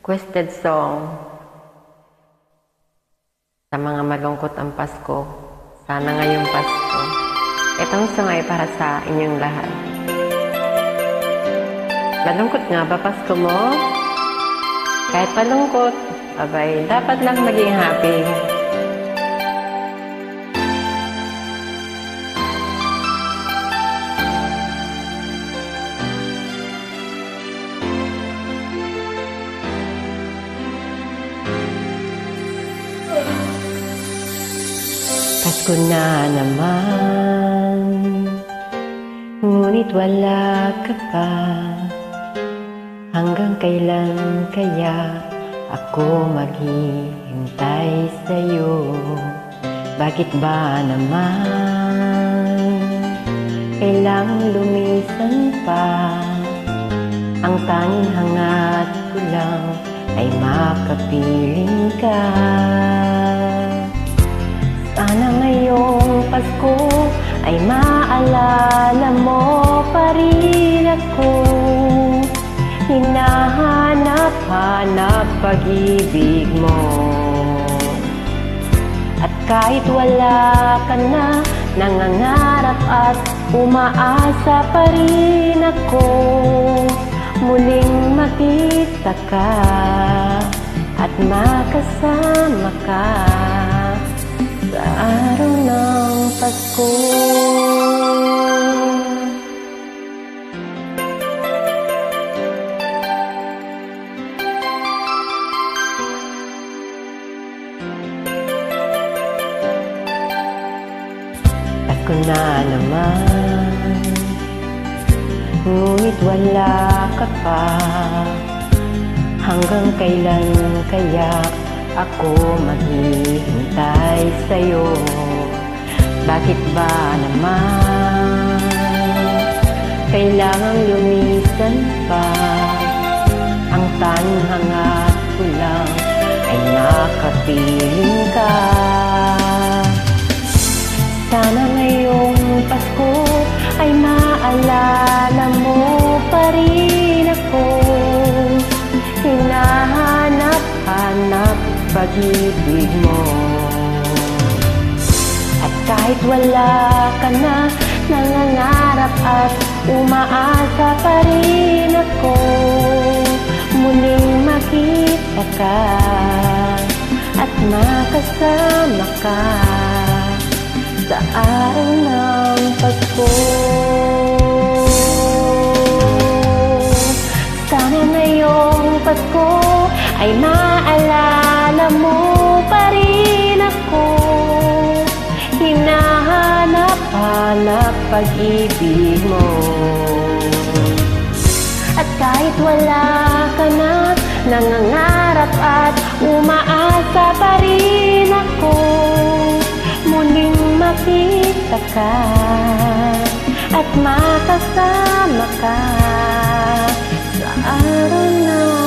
Requested song sa mga malungkot ang Pasko. Sana ngayong Pasko. Itong song ay para sa inyong lahat. Malungkot nga ba Pasko mo? Kahit malungkot, abay, dapat lang maging happy. Pasko na naman, ngunit wala ka pa. Hanggang kailan kaya ako maghihintay sa'yo? Bakit ba naman kailangang lumisan pa? Ang tanging hangat ko lang ay makapiling ka. Sana ngayong Pasko ay maalala mo pa rin ako. Hinahanap-hanap pag-ibig mo. At kahit wala ka na, nangangarap at umaasa pa rin ako. Muling makita ka at makasama ka sa araw ng Pasko. Pasko na naman, ngunit wala ka pa. Hanggang kailan kaya ako maghihintay sa'yo? Bakit ba naman kailangang lumisan pa? Ang tanging hangat ko lang ay makapiling ka. Sana ngayong Pasko ay maalala mo pa rin ako. Hinahanap-hanap pag-ibig mo. At kahit wala ka na, nangangarap at umaasa pa rin ako. Muling makita ka at makasama ka sa araw ng Pasko. Sana ngayong Pasko ay maalala mo pa rin ako. Hinahanap-hanap pag-ibig mo. At kahit wala ka na, nangangarap at umaasa pa rin ako. Muling makita ka at makasama ka sa araw na